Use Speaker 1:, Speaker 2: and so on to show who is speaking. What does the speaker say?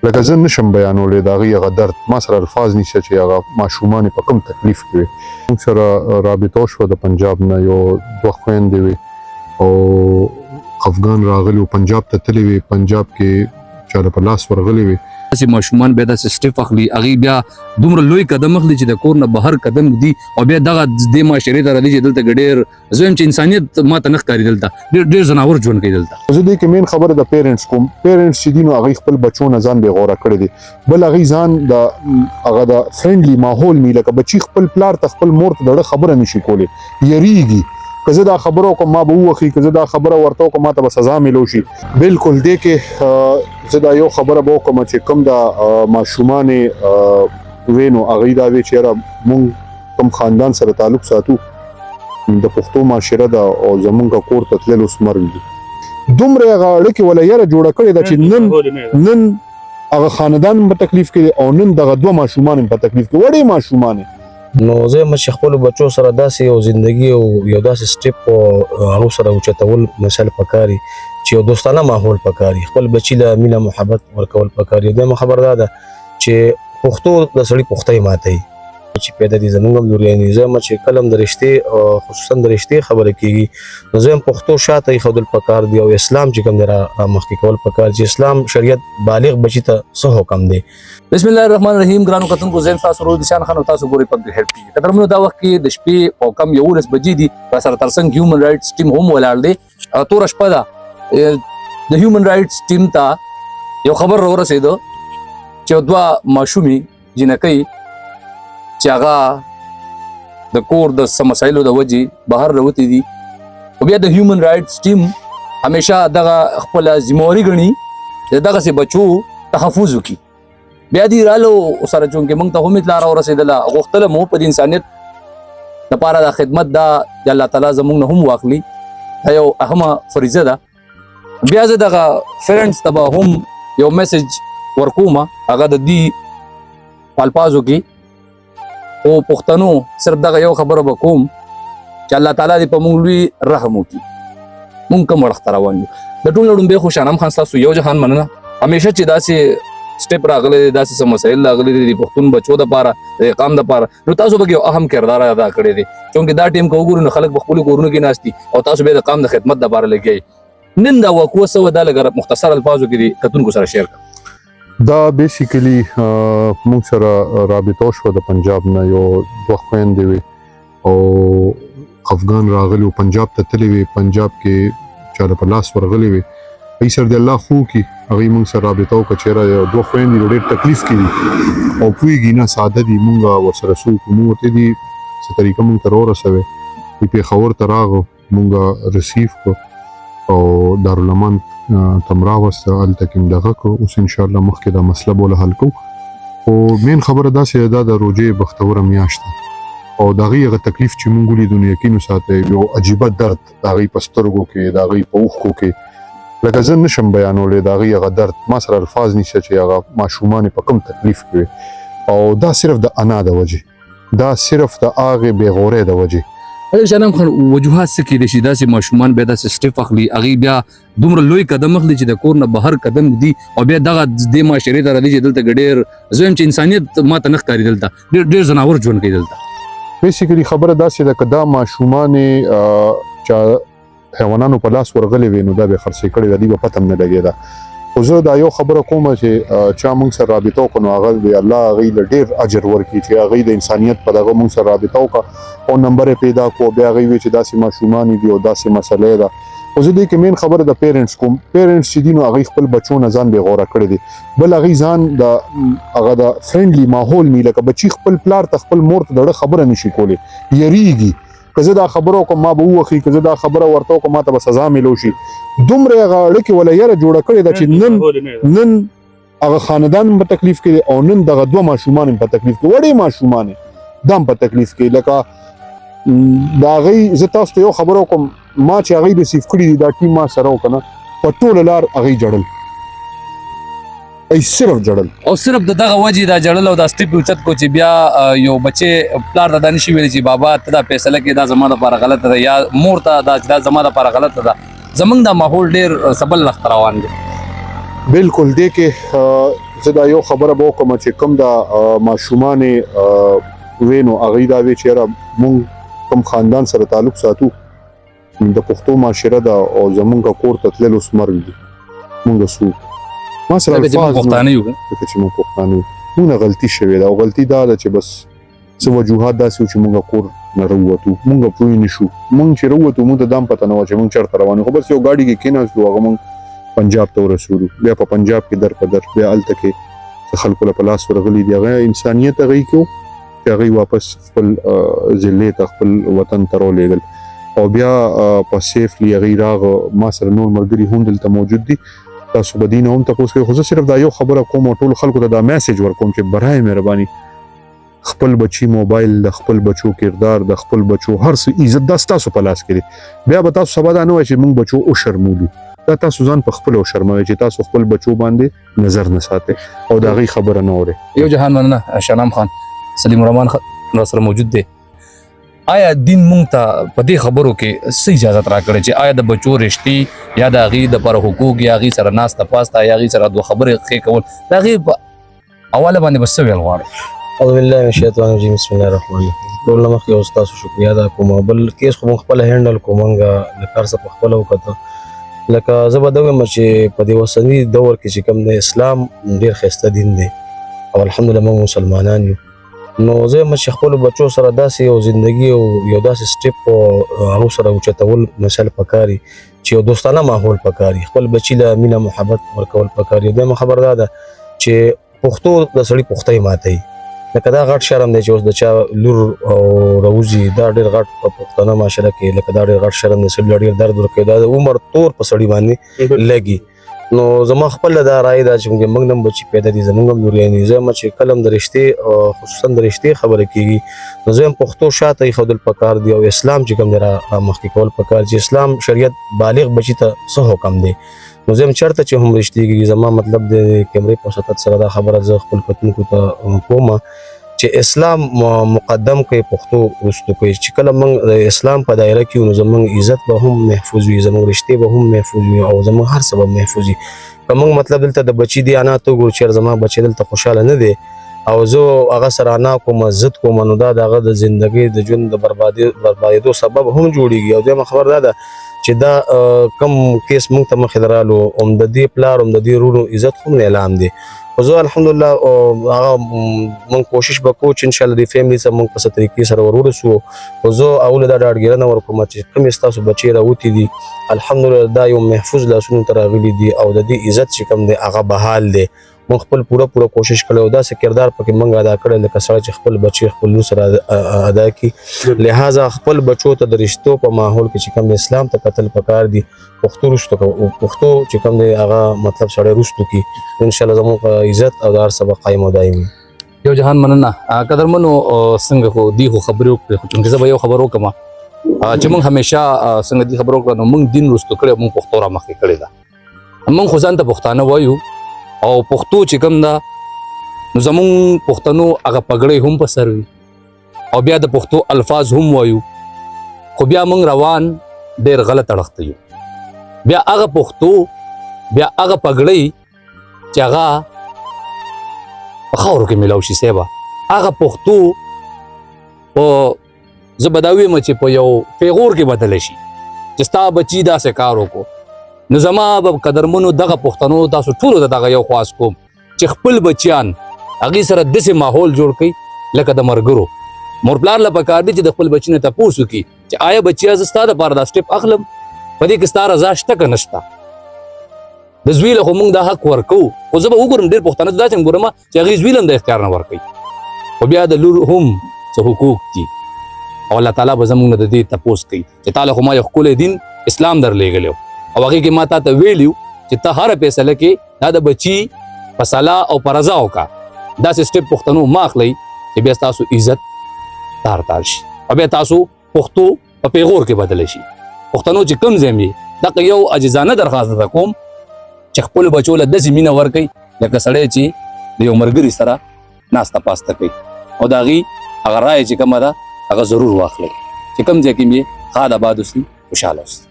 Speaker 1: لکه زه نشم بیانولی د هغې هغه درد ما سره الفاظ نشته چې هغه ماشومان په کوم تکلیف کې وي. موږ سره رابطه وشوه د پنجاب نه یو دوه خویندې وي او افغان راغلي وو پنجاب ته تللي وي پنجاب کې چا په لاس ورغلي وي
Speaker 2: داسې ماشومان بیا داسې سټیپ اخلي هغوی بیا دومره لوی قدم اخلي چې د کور نه بهر قدم ږدي او بیا دغه دې معاشرې ته راځي چې دلته کې ډېر زه وایم چې انسانیت ماته نه ښکاري دلته ډېر زناور ژوند کوي دلته.
Speaker 1: زه دې کې مین خبره د پیرنټس کوم پیرنټس چې دي نو هغوی خپل بچو نه ځان بېغوره کړی دی بل هغوی ځان د هغه د فرینډلي ماحول مي لکه بچي خپل پلار ته خپل مور ته د اړه خبره نشي کولی یریږي که زه دا خبره وکړم ما به ووښي که زه دا خبره ورته وکړم ما ته به سزا میلو شي. بلکل دې کې زه دا یو خبره به وکړم چې کوم دا ماشومانې وی نو هغوی دا وی چې یاره مونږ کوم خاندان سره تعلق ساتو د پښتو معاشره ده او زمونږ کور ته تلل اوس مرګ دي دومره هغه اړیکې وله یاره جوړه کړې ده چې نن هغه خاندان په تکلیف کې او نن دغه دوه ماشومان په تکلیف کې وړې ماشومان
Speaker 3: نو زه یم چې خپلو بچو سره داسې یو زندګي او یو داسې سټیپ هغو سره اوچتول مثال پکاري چې یو دوستانه ماحول پکاري خپل بچي له مینه محبت ورکول پکاري. دویمه خبر دا ده چې پښتو د سړي پختۍ ماتوي چې پیدا دي زمونږ هم لوریانې زه یم چې کله هم د رښتې خصوصا د رښتې خبره کېږي نو زه یم پښتو شاته ایښودل پکار دی او اسلام چې کوم دی رامخکې کول پکار چې اسلام شریعت بالغ بچي ته څه حکم دی.
Speaker 2: بسم الله الرحمن الرحیم. ګرانو کتونکو زه یم ستاسو ورور ذیشان خان او تاسو ګورئ پبلک هیلپ ټي وي. قدرمنو دا وخت کې د شپې په کم 11 بجې دي راسره ترڅنګ هیومن رایټس ټیم هم ولاړ دی توره شپه ده د هیومن رایټس ټیم ته یو خبر راورسېدو چې دوه ماشومې جنکۍ چې هغه د کور د څه مسایلو د وجې بهر راوتې دي او بیا د هیومن رایټس ټیم همیشه دغه خپله ذمهواري ګڼي چې دغسې بچو تحفظ وکړي. بیا دې رالو سره چونکې موږ ته هم اطلاع راورسېدله غوښتله مو په د انسانیت لپاره دا خدمت دا د الله تعالی زموږ نه هم واخلي دا یو اهمه فریضه ده. بیا زه دغه فرینډس ته به هم یو میسج ورکوم هغه د دې په الفاظو کې او پښتنو صرف دغه یو خبره به کوم چې الله تعالی دې په موږ لوی رحم وکړي. موږ کوم وړخ ته روان یو د ټول نه ډومبې خو شانم خان ستاسو یو جهان مننه همیشه چې داسې سټیپ راغلی دی داسې څه مسایل راغلي دي د پښتون بچو دپاره د اقام دپاره نو تاسو پکې یو اهم کردار ادا کړی دی چونکې دا ټیم که وګورو نو خلک په خپلو کورونو کې ناست دي او تاسو بیا د قام د خدمت دپاره لګیئ. نن دا واقعه څه وه دا لږ مختصر الفاظو کې د کتونکو سره شیر کړم.
Speaker 1: دا بیسیکلی موږ سره رابطه وشوه د پنجاب نه یو دوه خویندې وي او افغان راغلي وو پنجاب ته تللي وي پنجاب کې چا په لاس ورغلي وي هغوی سره د الله خو کړي هغوی موږ سره رابطه وکړه چې یاره یو دوه خویندې نو ډېر تکلیف کې دي او پوهېږي نه ساده دي موږ ورسره څه وکړو موږ ورته دي څه طریقه موږ ته راورسوی وي پېښور ته راغو موږ ریسیو کړو او دارالامان ته م راوسته هلته کې م دغه کړو اوس انشاءالله مخکې دا مسله به له حل کوو خو مین خبره داسې ده دا د روژې بختوره میاشت ده او د هغوی هغه تکلیف چې مونږ ولیدو نو یقین وساتئ یو عجیبه درد د هغوی په سترګو کې د هغوی په اوښکو کې لکه زه نشم بیانولی د هغوی هغه درد ما سره الفاظ نشته چې هغه ماشومان په کوم تکلیف کې وي او دا صرف د انا د وجې دا صرف د هغې بېغورۍ د وجې.
Speaker 2: شانم خان وجوهات څه کېدای شي داسې ماشومان بیا داسې سټیپ اخلي هغوی بیا دومره لوی قدم اخلي چې د کور نه بهر قدم ږدي او بیا دغه دې معاشرې ته راځي چې دلته کې ډېر زه وایم چې انسانیت ماته نه ښکاري دلته ډېر زناور ژوند کوي دلته.
Speaker 1: بیسیکلی خبره داسې ده که دا ماشومانې چا حیوانانو په لاس ورغلې وي نو دا به خرڅې کړې ده دوی به پته هم نه لګېده خو زه دا یو خبره کوم چې چا موږ سره رابطه وکړو نو هغه د الله هغوی له ډېر اجر ورکړي چې هغوی د انسانیت په دغه موږ سره رابطه وکړه او نمبر یې پیدا کړو بیا هغوی وی چې داسې ماشومان دي او داسې مسئله ده خو زه دې کې مین خبره د پیرنټس کوم پیرنټس چې دي نو هغوی خپل بچو نه ځان بېغوره کړی دی بل هغوی ځان د هغه د فرینډلي ماحول مي لکه بچي خپل پلار ته خپل مور ته د اړه خبره نشي کولی یریږي که زه دا خبره وکړم ما به ووښي که زه دا خبره ورته وکړم ما ته به سزا میلو شي دومره هغه اړیکې وله یاره جوړه کړې ده چې نن هغه خاندان په تکلیف کې او نن دغه دوه ماشومان په تکلیف کې وړې ماشومان دا هم په تکلیف کې لکه د هغوی زه تاسو ته یو خبره وکړم ما چې هغوی ریسیو کړي دي دا ټیم ما سره و که نه په ټوله لار هغوی جړل ای صرف جړل
Speaker 2: او صرف د دغه وجې دا جړل او دا سټیپ اوچت کو چې بیا یو بچې پلار ته دا نشي ویلی چې بابا ته دا فیصله کې دا زما دپاره غلطه ده یا مور ته دا زما دپاره غلطه ده زمونږ دا ماحول ډېر سبل رخت روان دی.
Speaker 1: بلکل دې کې زه دا یو خبره به وکړم چې کوم دا ماشومانې وینو هغوی دا وی چې یاره مونږ کوم خاندان سره تعلق ساتو د پښتو معاشره ده او زمونږ کور ته تلل اوس مرګ دي مونږ سو ما سره
Speaker 2: لکه چې موږ
Speaker 1: الفاظ
Speaker 2: پښتانه یو
Speaker 1: لکه چې مونږ پښتانه یو مونږ نه غلطي شوې ده او غلطي دا ده چې بس څه وجوهات داسې وو چې مونږ کور نه راووتو مونږ پوه نه شو مونږ چې راووتو مونږ ته دا هم پته نه وه چې مونږ چېرته روان یو خو بس یو ګاډي کې کېناستو هغه مونږ پنجاب ته ورسولو بیا په پنجاب کې در په در بیا هلته کې خلکو له په لاس ورغلي دي هغه انسانیت هغوی کې و چې هغوی واپس خپل ضلعې ته خپل وطن ته راولېږل او بیا په سیفلی هغوی راغه ما سره نور ملګري هم دلته موجود دي تاسو به دې نه هم تپوس کوئ خو زه صرف دا یو خبره کوم او ټولو خلکو ته دا میسج ورکوم چې برای مهرباني خپل بچی موبایل د خپل بچو کردار د خپل بچو هر څه عزت دا ستاسو په لاس کې دی بیا به تاسو سبا دا نه وایئ چې موږ بچو وشرمولو دا تاسو ځان په خپل وشرموئ چې تاسو خپل بچو باندې نظر نه ساتئ او د هغوی خبره نه اورئ
Speaker 2: یو جهان مننه شنام خان سلیم الرحمن را سره موجود دی آیا دین مونږ ته په دې خبرو کې څه اجازت راکړې چې آیا د بچو رشتې یا د هغې دپاره حقوق یا هغې سره ناسته پاسته یا هغې سره دوه خبرې ښې کول د هغې په حواله باندې به څه ویل غواړئ
Speaker 3: اعوذ بالله من الشیطان الرجیم بسم الله الرحمن الرحیم ټول نه مخکې اوس تاسو شکریا ادا کوم بل کیس خو مونږ خپله هینډل کوو مونږ د کار څه په خپله وکړه لکه زه به دا وایم چې په دې اوسني دور کې چې کوم د اسلام ډېر ښایسته دین دی او الحمدلله موږ مسلمانان یو نو زه یم چې خپلو بچو سره داسې یو زندګي او یو داسې سټیپ هغو سره اوچتول مثال پکار وي چې یو دوستانه ماحول پکار وي خپل بچي له مینه محبت ورکول پکار وي دویمه خبر دا ده چې پښتو د سړي پختۍ ماتوي لکه دا غټ شرم دی چې اوس د چا لور او راوځي دا ډېر غټ په پښتنه معاشره کې لکه دا ډېر غټ شرم دی سړي له ډېر درد ورکوي دا د عمر تور په سړي باندې لګي نو زما خپل دا رائے ده چې موږ نن بچي پیدا دي زموږ هم لوریانې زه یم چې کله هم د رشتې خصوصا د رشتې خبره کېږي نو زه یم پښتو شاته ایښودل پکار دی او اسلام چې کوم دی را مخکې کول پکار چې اسلام شریعت بالغ بچي ته څه حکم دی نو زه یم چېرته چې هم رشتې کېږي زما مطلب د کیمرې په وساطت سره دا خبره زه خپل کتونکو ته کوم چې اسلام مقدم کوي پښتو وروستو کوي چې کله موږ د اسلام په دایره کې نو زموږ عزت به هم محفوظ وي زموږ رشتې به هم محفوظ وي او زموږ هر څه به محفوظ وي که موږ مطلب دلته د بچي دی انا ته وګورو چېرې زما بچی دلته خوشحاله نه دی او زه هغه سره انا کوم ضد کوم نو دا د هغه د زندګۍ د ژوند د بربادېدو سبب هم جوړېږي او دویمه خبر دا ده چې دا کم کیس موږ ته مخې درالو هم د دې پلار هم د دې وروڼو عزت خو اعلان دی خو زه الحمدلله هغه موږ کوشش به کوو چې انشاءالله د فیملي سره موږ په څه طریقې سره ورسو خو زه اوله دا ډاډګیرنه ورکوم چې کومې ستاسو بچې راوتي دي الحمدلله دا یو محفوظ لاسونو ته راغلي دي او د دې عزت چې کوم دی هغه بحال دی موږ خپل پوره کوشش کړی او داسې کردار پکې موږ ادا کړی لکه سړی چې خپل بچي خپل لور سره ادا کړي لہذا خپل بچو ته د رشتو په ماحول کې چې کوم اسلام ته کتل پکار دي پښتو چې کوم دی هغه مطلب سړی رستو کړي انشاءالله زموږ عزت او د هر څه به قایم او دایمي
Speaker 2: یو جهان مننه قدرمنو څنګه خو دې خو خبرې وکړې خو چونکې زه به یو خبر وکړم چې موږ همیشه څنګه دې خبر وکړه نو موږ دین رستو کړی موږ پښتو را مخکې کړې ده موږ خو ځان ته پښتانه وایو او پښتو چې کوم ده نو زمونږ پښتنو هغه پګړۍ هم په سر وي او بیا د پښتو الفاظ هم وایو خو بیا موږ روان ډېر غلط اړخته یو بیا هغه پښتو بیا هغه پګړۍ چې هغه په خاورو کې میلاو شي صاحبه هغه پښتو په زه به دا ویم چې په یو پیغور کې بدلی شي چې ستا بچي داسې کار وکړو نو زما به قدرمنو دغه پښتنو تاسو ټولو ته دغه یو خواست کوم چې خپل بچیان هغې سره داسې ماحول جوړ کړئ لکه د ملګرو مور پلار له پکار دي چې د خپل بچي نه تپوس وکړي چې آیا بچیا زه ستا دپاره دا سټیپ اخلم په دې کې ستا رضا شته که نشته د زوی له خو موږ دا حق ورکوو خو زه به وګورم ډېر پښتانه داسې هم ګورم چې هغې زوی له هم د اختیار نه ورکوي خو بیا د لور هم څه حقوق دي او الله تعالی به زموږ نه د دې تپوس کوي چې تا له خو ما یو ښکلی دین اسلام درلېږلی او هغې کې ما تا ته ویلي چې ته هره فیصله کې دا د بچي په صلاح او په رضا وکړه داسې سټیپ پښتنو مه اخلئ چې بیا ستاسو عزت تار تار شي او بیا تاسو پښتو په پیغور کې بدلی شي پښتنو چې کوم ځای یې دغه یو عاجزانه درخواست درته کوم چې خپلو بچو له داسې مینه ورکوئ لکه سړی چې د یو ملګري سره ناسته پاسته کوي او د هغې هغه رایه چې کومه ده هغه ضرور واخلئ چې کوم ځای کې یې ښاد آباد اوسي خوشحاله اوسي